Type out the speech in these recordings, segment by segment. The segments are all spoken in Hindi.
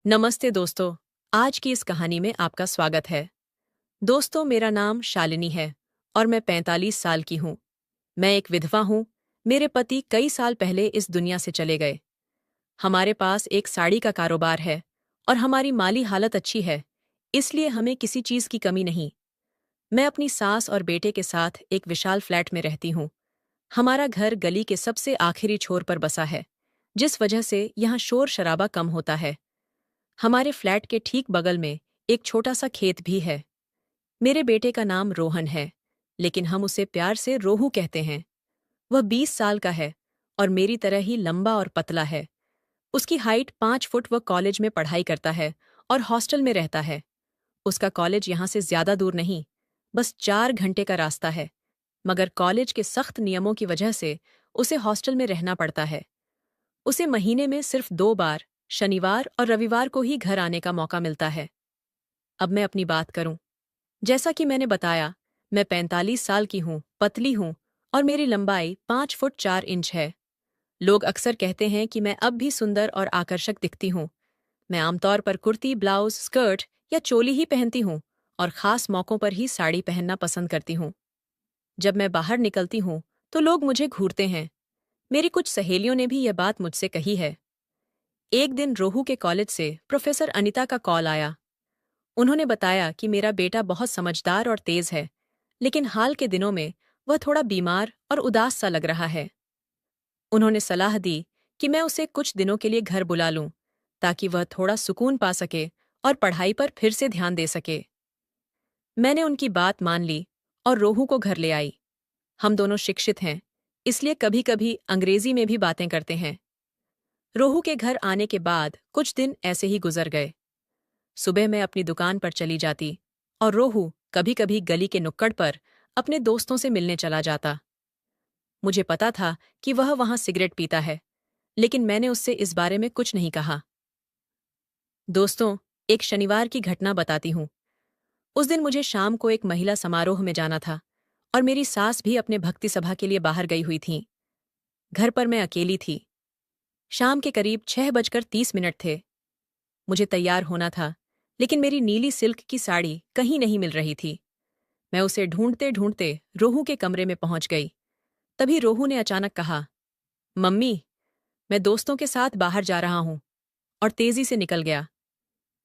नमस्ते दोस्तों। आज की इस कहानी में आपका स्वागत है। दोस्तों, मेरा नाम शालिनी है और मैं 45 साल की हूँ। मैं एक विधवा हूँ। मेरे पति कई साल पहले इस दुनिया से चले गए। हमारे पास एक साड़ी का कारोबार है और हमारी माली हालत अच्छी है, इसलिए हमें किसी चीज़ की कमी नहीं। मैं अपनी सास और बेटे के साथ एक विशाल फ्लैट में रहती हूँ। हमारा घर गली के सबसे आखिरी छोर पर बसा है, जिस वजह से यहाँ शोर शराबा कम होता है। हमारे फ्लैट के ठीक बगल में एक छोटा सा खेत भी है। मेरे बेटे का नाम रोहन है, लेकिन हम उसे प्यार से रोहू कहते हैं। वह 20 साल का है और मेरी तरह ही लंबा और पतला है। उसकी हाइट 5 फुट। वह कॉलेज में पढ़ाई करता है और हॉस्टल में रहता है। उसका कॉलेज यहाँ से ज्यादा दूर नहीं, बस 4 घंटे का रास्ता है, मगर कॉलेज के सख्त नियमों की वजह से उसे हॉस्टल में रहना पड़ता है। उसे महीने में सिर्फ 2 बार, शनिवार और रविवार को ही घर आने का मौका मिलता है। अब मैं अपनी बात करूं। जैसा कि मैंने बताया, मैं 45 साल की हूं, पतली हूं और मेरी लंबाई 5 फुट 4 इंच है। लोग अक्सर कहते हैं कि मैं अब भी सुंदर और आकर्षक दिखती हूं। मैं आमतौर पर कुर्ती, ब्लाउज, स्कर्ट या चोली ही पहनती हूं और खास मौकों पर ही साड़ी पहनना पसंद करती हूं। जब मैं बाहर निकलती हूं तो लोग मुझे घूरते हैं। मेरी कुछ सहेलियों ने भी यह बात मुझसे कही है। एक दिन रोहू के कॉलेज से प्रोफेसर अनिता का कॉल आया। उन्होंने बताया कि मेरा बेटा बहुत समझदार और तेज है, लेकिन हाल के दिनों में वह थोड़ा बीमार और उदास सा लग रहा है। उन्होंने सलाह दी कि मैं उसे कुछ दिनों के लिए घर बुला लूं, ताकि वह थोड़ा सुकून पा सके और पढ़ाई पर फिर से ध्यान दे सके। मैंने उनकी बात मान ली और रोहू को घर ले आई। हम दोनों शिक्षित हैं, इसलिए कभी-कभी अंग्रेजी में भी बातें करते हैं। रोहू के घर आने के बाद कुछ दिन ऐसे ही गुजर गए। सुबह मैं अपनी दुकान पर चली जाती और रोहू कभी-कभी गली के नुक्कड़ पर अपने दोस्तों से मिलने चला जाता। मुझे पता था कि वह वहां सिगरेट पीता है, लेकिन मैंने उससे इस बारे में कुछ नहीं कहा। दोस्तों, एक शनिवार की घटना बताती हूँ। उस दिन मुझे शाम को एक महिला समारोह में जाना था और मेरी सास भी अपने भक्ति सभा के लिए बाहर गई हुई थीं। घर पर मैं अकेली थी। शाम के करीब 6:30 थे। मुझे तैयार होना था, लेकिन मेरी नीली सिल्क की साड़ी कहीं नहीं मिल रही थी। मैं उसे ढूंढते ढूंढते रोहू के कमरे में पहुंच गई। तभी रोहू ने अचानक कहा, मम्मी, मैं दोस्तों के साथ बाहर जा रहा हूं, और तेजी से निकल गया।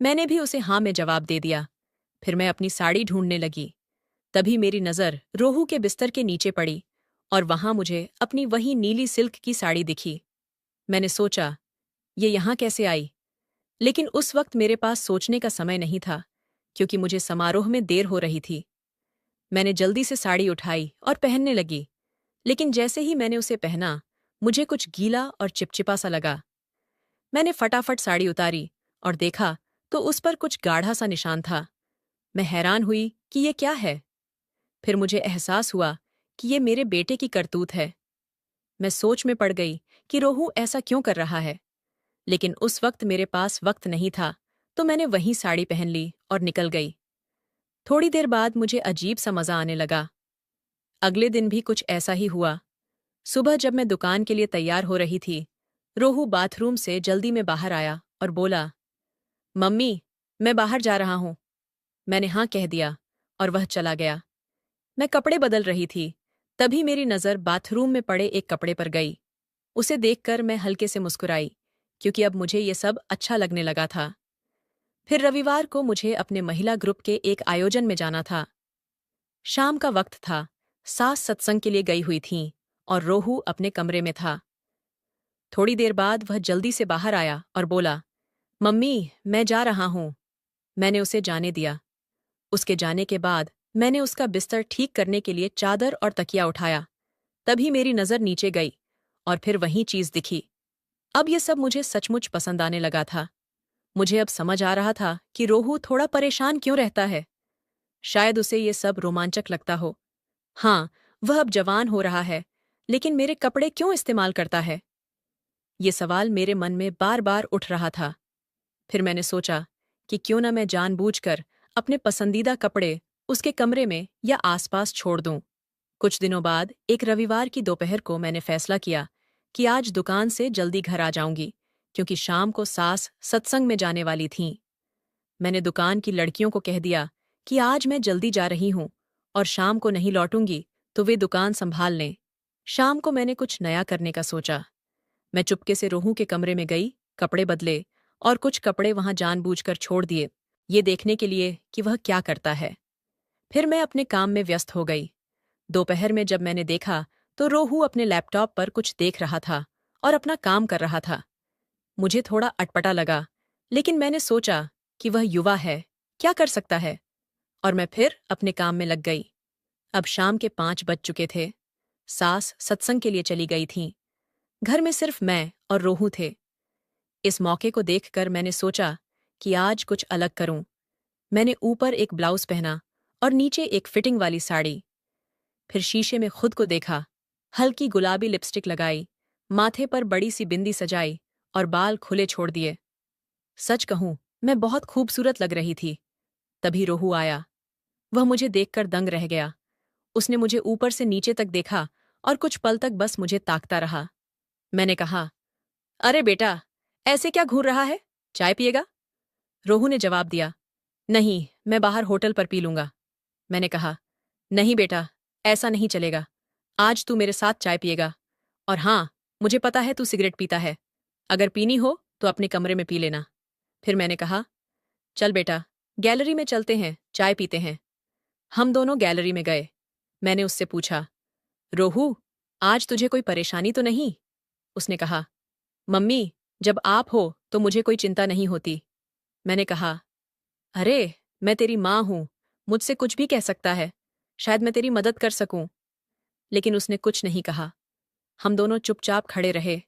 मैंने भी उसे हाँ में जवाब दे दिया। फिर मैं अपनी साड़ी ढूंढने लगी। तभी मेरी नज़र रोहू के बिस्तर के नीचे पड़ी और वहां मुझे अपनी वही नीली सिल्क की साड़ी दिखी। मैंने सोचा, ये यहां कैसे आई? लेकिन उस वक्त मेरे पास सोचने का समय नहीं था, क्योंकि मुझे समारोह में देर हो रही थी। मैंने जल्दी से साड़ी उठाई और पहनने लगी, लेकिन जैसे ही मैंने उसे पहना, मुझे कुछ गीला और चिपचिपा सा लगा। मैंने फटाफट साड़ी उतारी और देखा तो उस पर कुछ गाढ़ा सा निशान था। मैं हैरान हुई कि ये क्या है। फिर मुझे एहसास हुआ कि ये मेरे बेटे की करतूत है। मैं सोच में पड़ गई कि रोहू ऐसा क्यों कर रहा है, लेकिन उस वक्त मेरे पास वक्त नहीं था, तो मैंने वहीं साड़ी पहन ली और निकल गई। थोड़ी देर बाद मुझे अजीब सा मजा आने लगा। अगले दिन भी कुछ ऐसा ही हुआ। सुबह जब मैं दुकान के लिए तैयार हो रही थी, रोहू बाथरूम से जल्दी में बाहर आया और बोला, मम्मी, मैं बाहर जा रहा हूं। मैंने हाँ कह दिया और वह चला गया। मैं कपड़े बदल रही थी, तभी मेरी नज़र बाथरूम में पड़े एक कपड़े पर गई। उसे देखकर मैं हल्के से मुस्कुराई, क्योंकि अब मुझे ये सब अच्छा लगने लगा था। फिर रविवार को मुझे अपने महिला ग्रुप के एक आयोजन में जाना था। शाम का वक्त था। सास सत्संग के लिए गई हुई थीं और रोहू अपने कमरे में था। थोड़ी देर बाद वह जल्दी से बाहर आया और बोला, मम्मी, मैं जा रहा हूं। मैंने उसे जाने दिया। उसके जाने के बाद मैंने उसका बिस्तर ठीक करने के लिए चादर और तकिया उठाया। तभी मेरी नज़र नीचे गई और फिर वही चीज़ दिखी। अब ये सब मुझे सचमुच पसंद आने लगा था। मुझे अब समझ आ रहा था कि रोहू थोड़ा परेशान क्यों रहता है। शायद उसे ये सब रोमांचक लगता हो। हाँ, वह अब जवान हो रहा है, लेकिन मेरे कपड़े क्यों इस्तेमाल करता है? ये सवाल मेरे मन में बार बार उठ रहा था। फिर मैंने सोचा कि क्यों न मैं जानबूझकर अपने पसंदीदा कपड़े उसके कमरे में या आसपास छोड़ दूं। कुछ दिनों बाद एक रविवार की दोपहर को मैंने फैसला किया कि आज दुकान से जल्दी घर आ जाऊंगी, क्योंकि शाम को सास सत्संग में जाने वाली थीं। मैंने दुकान की लड़कियों को कह दिया कि आज मैं जल्दी जा रही हूं और शाम को नहीं लौटूंगी तो वे दुकान संभाल लें। शाम को मैंने कुछ नया करने का सोचा। मैं चुपके से रोहू के कमरे में गई, कपड़े बदले और कुछ कपड़े वहां जानबूझकर छोड़ दिए, ये देखने के लिए कि वह क्या करता है। फिर मैं अपने काम में व्यस्त हो गई। दोपहर में जब मैंने देखा तो रोहू अपने लैपटॉप पर कुछ देख रहा था और अपना काम कर रहा था। मुझे थोड़ा अटपटा लगा, लेकिन मैंने सोचा कि वह युवा है, क्या कर सकता है, और मैं फिर अपने काम में लग गई। अब शाम के 5 बज चुके थे। सास सत्संग के लिए चली गई थीं। घर में सिर्फ मैं और रोहू थे। इस मौके को देखकर मैंने सोचा कि आज कुछ अलग करूं। मैंने ऊपर एक ब्लाउज पहना और नीचे एक फिटिंग वाली साड़ी। फिर शीशे में खुद को देखा, हल्की गुलाबी लिपस्टिक लगाई, माथे पर बड़ी सी बिंदी सजाई और बाल खुले छोड़ दिए। सच कहूं, मैं बहुत खूबसूरत लग रही थी। तभी रोहू आया। वह मुझे देखकर दंग रह गया। उसने मुझे ऊपर से नीचे तक देखा और कुछ पल तक बस मुझे ताकता रहा। मैंने कहा, अरे बेटा, ऐसे क्या घूर रहा है, चाय पिएगा? रोहू ने जवाब दिया, नहीं, मैं बाहर होटल पर पी लूंगा। मैंने कहा, नहीं बेटा, ऐसा नहीं चलेगा। आज तू मेरे साथ चाय पिएगा। और हाँ, मुझे पता है तू सिगरेट पीता है। अगर पीनी हो तो अपने कमरे में पी लेना। फिर मैंने कहा, चल बेटा, गैलरी में चलते हैं, चाय पीते हैं। हम दोनों गैलरी में गए। मैंने उससे पूछा, रोहू, आज तुझे कोई परेशानी तो नहीं? उसने कहा, मम्मी, जब आप हो तो मुझे कोई चिंता नहीं होती। मैंने कहा, अरे, मैं तेरी माँ हूं, मुझसे कुछ भी कह सकता है, शायद मैं तेरी मदद कर सकूं। लेकिन उसने कुछ नहीं कहा। हम दोनों चुपचाप खड़े रहे।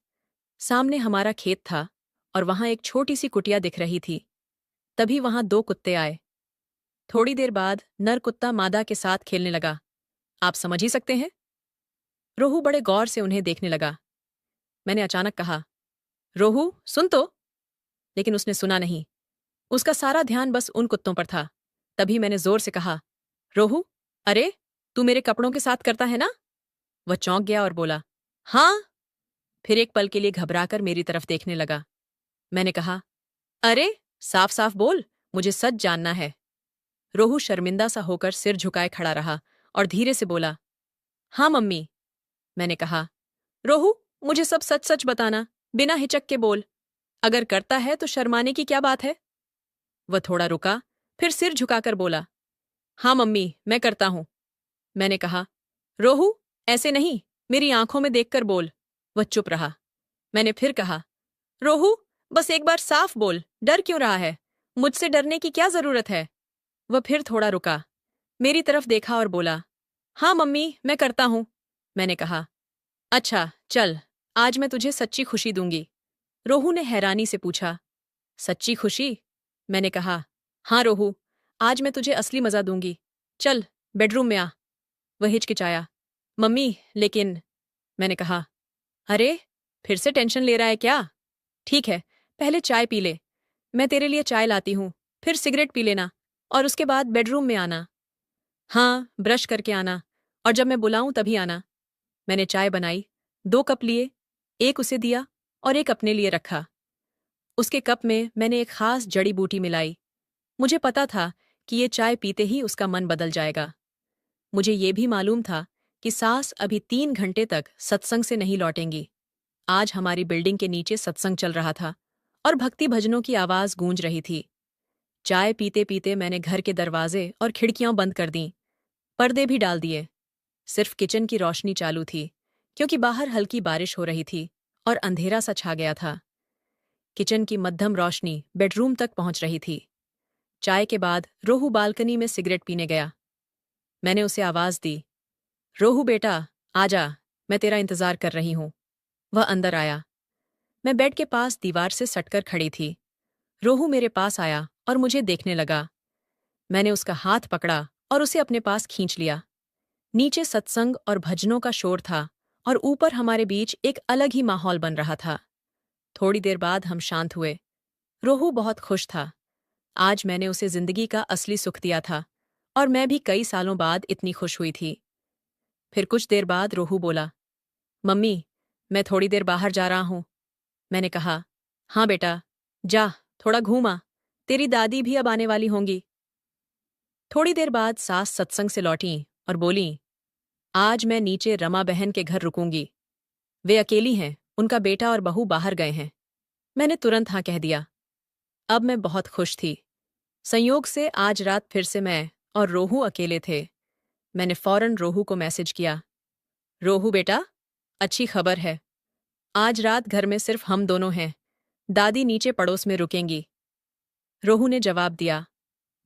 सामने हमारा खेत था और वहां एक छोटी सी कुटिया दिख रही थी। तभी वहां 2 कुत्ते आए। थोड़ी देर बाद नर कुत्ता मादा के साथ खेलने लगा। आप समझ ही सकते हैं। रोहू बड़े गौर से उन्हें देखने लगा। मैंने अचानक कहा, रोहू, सुन तो। लेकिन उसने सुना नहीं। उसका सारा ध्यान बस उन कुत्तों पर था। तभी मैंने जोर से कहा, रोहू, अरे, तू मेरे कपड़ों के साथ करता है ना? वह चौंक गया और बोला, हाँ। फिर एक पल के लिए घबराकर मेरी तरफ देखने लगा। मैंने कहा, अरे, साफ साफ बोल, मुझे सच जानना है। रोहू शर्मिंदा सा होकर सिर झुकाए खड़ा रहा और धीरे से बोला, हाँ मम्मी। मैंने कहा, रोहू, मुझे सब सच सच बताना, बिना हिचक के बोल। अगर करता है तो शर्माने की क्या बात है? वह थोड़ा रुका, फिर सिर झुकाकर बोला, हाँ मम्मी, मैं करता हूं। मैंने कहा, रोहू, ऐसे नहीं, मेरी आंखों में देखकर बोल। वह चुप रहा। मैंने फिर कहा, रोहू, बस एक बार साफ बोल, डर क्यों रहा है? मुझसे डरने की क्या जरूरत है? वह फिर थोड़ा रुका, मेरी तरफ देखा और बोला, हाँ मम्मी, मैं करता हूं। मैंने कहा, अच्छा, चल, आज मैं तुझे सच्ची खुशी दूंगी। रोहू ने हैरानी से पूछा, सच्ची खुशी? मैंने कहा, हाँ रोहू, आज मैं तुझे असली मजा दूंगी। चल, बेडरूम में आ। वह हिचकिचाया, मम्मी, लेकिन। मैंने कहा, अरे, फिर से टेंशन ले रहा है क्या? ठीक है, पहले चाय पी ले। मैं तेरे लिए चाय लाती हूँ, फिर सिगरेट पी लेना और उसके बाद बेडरूम में आना। हाँ, ब्रश करके आना और जब मैं बुलाऊं तभी आना। मैंने चाय बनाई, 2 कप लिए, एक उसे दिया और एक अपने लिए रखा। उसके कप में मैंने एक खास जड़ी बूटी मिलाई। मुझे पता था कि ये चाय पीते ही उसका मन बदल जाएगा। मुझे ये भी मालूम था कि सास अभी 3 घंटे तक सत्संग से नहीं लौटेंगी। आज हमारी बिल्डिंग के नीचे सत्संग चल रहा था और भक्ति भजनों की आवाज गूंज रही थी। चाय पीते पीते मैंने घर के दरवाजे और खिड़कियां बंद कर दीं, पर्दे भी डाल दिए। सिर्फ किचन की रोशनी चालू थी, क्योंकि बाहर हल्की बारिश हो रही थी और अंधेरा सा छा गया था। किचन की मध्यम रोशनी बेडरूम तक पहुंच रही थी। चाय के बाद रोहू बालकनी में सिगरेट पीने गया। मैंने उसे आवाज दी, रोहू बेटा, आजा, मैं तेरा इंतजार कर रही हूं। वह अंदर आया। मैं बेड के पास दीवार से सटकर खड़ी थी। रोहू मेरे पास आया और मुझे देखने लगा। मैंने उसका हाथ पकड़ा और उसे अपने पास खींच लिया। नीचे सत्संग और भजनों का शोर था और ऊपर हमारे बीच एक अलग ही माहौल बन रहा था। थोड़ी देर बाद हम शांत हुए। रोहू बहुत खुश था। आज मैंने उसे जिंदगी का असली सुख दिया था और मैं भी कई सालों बाद इतनी खुश हुई थी। फिर कुछ देर बाद रोहू बोला, मम्मी, मैं थोड़ी देर बाहर जा रहा हूं। मैंने कहा, हाँ बेटा, जा, थोड़ा घूमा, तेरी दादी भी अब आने वाली होंगी। थोड़ी देर बाद सास सत्संग से लौटीं और बोलीं, आज मैं नीचे रमा बहन के घर रुकूंगी। वे अकेली हैं, उनका बेटा और बहू बाहर गए हैं। मैंने तुरंत हाँ कह दिया। अब मैं बहुत खुश थी। संयोग से आज रात फिर से मैं और रोहू अकेले थे। मैंने फौरन रोहू को मैसेज किया, रोहू बेटा, अच्छी खबर है। आज रात घर में सिर्फ हम दोनों हैं। दादी नीचे पड़ोस में रुकेंगी। रोहू ने जवाब दिया,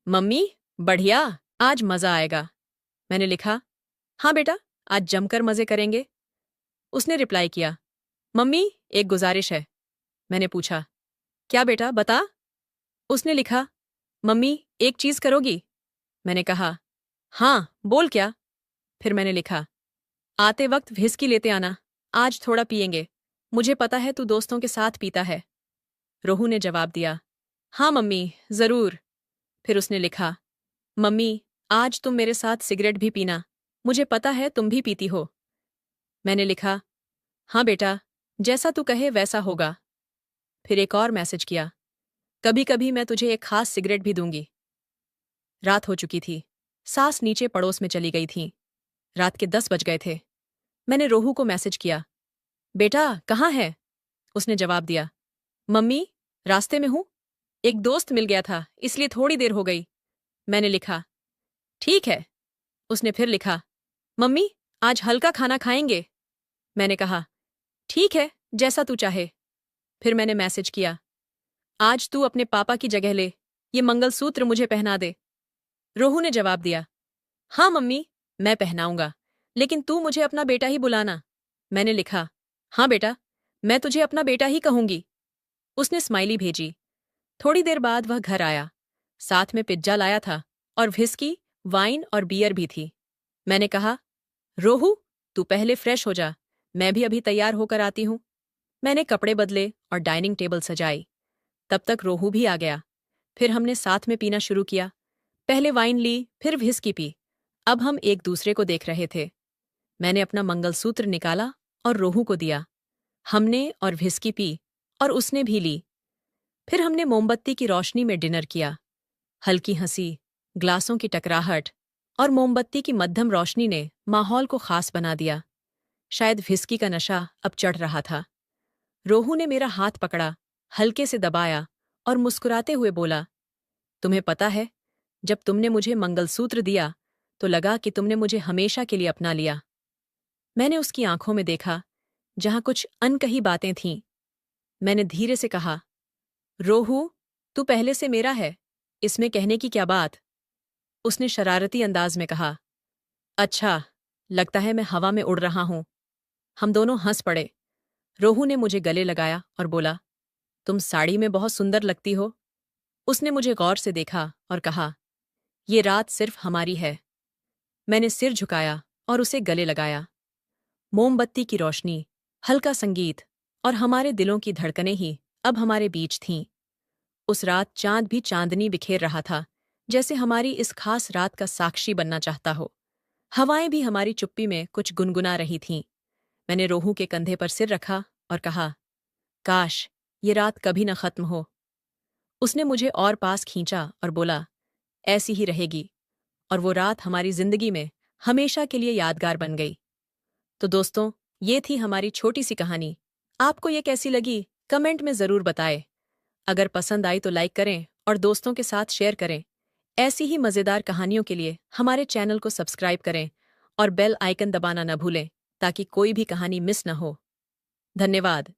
मम्मी, बढ़िया, आज मजा आएगा। मैंने लिखा, हाँ बेटा, आज जमकर मजे करेंगे। उसने रिप्लाई किया, मम्मी, एक गुजारिश है। मैंने पूछा, क्या बेटा, बता। उसने लिखा, मम्मी, एक चीज करोगी। मैंने कहा, हाँ, बोल क्या। फिर मैंने लिखा, आते वक्त व्हिस्की लेते आना, आज थोड़ा पिएंगे। मुझे पता है तू दोस्तों के साथ पीता है। रोहू ने जवाब दिया, हाँ मम्मी, जरूर। फिर उसने लिखा, मम्मी, आज तुम मेरे साथ सिगरेट भी पीना, मुझे पता है तुम भी पीती हो। मैंने लिखा, हाँ बेटा, जैसा तू कहे वैसा होगा। फिर एक और मैसेज किया, कभी कभी मैं तुझे एक खास सिगरेट भी दूंगी। रात हो चुकी थी। सास नीचे पड़ोस में चली गई थी। रात के 10 बज गए थे। मैंने रोहू को मैसेज किया, बेटा कहाँ है। उसने जवाब दिया, मम्मी, रास्ते में हूं, एक दोस्त मिल गया था इसलिए थोड़ी देर हो गई। मैंने लिखा, ठीक है। उसने फिर लिखा, मम्मी, आज हल्का खाना खाएंगे। मैंने कहा, ठीक है, जैसा तू चाहे। फिर मैंने मैसेज किया, आज तू अपने पापा की जगह ले, ये मंगलसूत्र मुझे पहना दे। रोहू ने जवाब दिया, हाँ मम्मी, मैं पहनाऊंगा, लेकिन तू मुझे अपना बेटा ही बुलाना। मैंने लिखा, हाँ बेटा, मैं तुझे अपना बेटा ही कहूंगी। उसने स्माइली भेजी। थोड़ी देर बाद वह घर आया। साथ में पिज्जा लाया था और व्हिस्की, वाइन और बियर भी थी। मैंने कहा, रोहू, तू पहले फ्रेश हो जा, मैं भी अभी तैयार होकर आती हूं। मैंने कपड़े बदले और डाइनिंग टेबल सजाई। तब तक रोहू भी आ गया। फिर हमने साथ में पीना शुरू किया। पहले वाइन ली, फिर व्हिस्की पी। अब हम एक दूसरे को देख रहे थे। मैंने अपना मंगलसूत्र निकाला और रोहू को दिया। हमने और व्हिस्की पी और उसने भी ली। फिर हमने मोमबत्ती की रोशनी में डिनर किया। हल्की हंसी, ग्लासों की टकराहट और मोमबत्ती की मध्यम रोशनी ने माहौल को खास बना दिया। शायद व्हिस्की का नशा अब चढ़ रहा था। रोहू ने मेरा हाथ पकड़ा, हल्के से दबाया और मुस्कुराते हुए बोला, तुम्हें पता है, जब तुमने मुझे मंगलसूत्र दिया तो लगा कि तुमने मुझे हमेशा के लिए अपना लिया। मैंने उसकी आंखों में देखा, जहां कुछ अनकही बातें थीं। मैंने धीरे से कहा, रोहू, तू पहले से मेरा है, इसमें कहने की क्या बात। उसने शरारती अंदाज में कहा, अच्छा, लगता है मैं हवा में उड़ रहा हूं। हम दोनों हंस पड़े। रोहू ने मुझे गले लगाया और बोला, तुम साड़ी में बहुत सुंदर लगती हो। उसने मुझे गौर से देखा और कहा, ये रात सिर्फ हमारी है। मैंने सिर झुकाया और उसे गले लगाया। मोमबत्ती की रोशनी, हल्का संगीत और हमारे दिलों की धड़कनें ही अब हमारे बीच थीं। उस रात चांद भी चांदनी बिखेर रहा था, जैसे हमारी इस खास रात का साक्षी बनना चाहता हो। हवाएं भी हमारी चुप्पी में कुछ गुनगुना रही थीं। मैंने रोहू के कंधे पर सिर रखा और कहा, काश ये रात कभी न खत्म हो। उसने मुझे और पास खींचा और बोला, ऐसी ही रहेगी। और वो रात हमारी जिंदगी में हमेशा के लिए यादगार बन गई। तो दोस्तों, ये थी हमारी छोटी सी कहानी। आपको ये कैसी लगी, कमेंट में ज़रूर बताएं। अगर पसंद आई तो लाइक करें और दोस्तों के साथ शेयर करें। ऐसी ही मज़ेदार कहानियों के लिए हमारे चैनल को सब्सक्राइब करें और बेल आइकन दबाना न भूलें, ताकि कोई भी कहानी मिस न हो। धन्यवाद।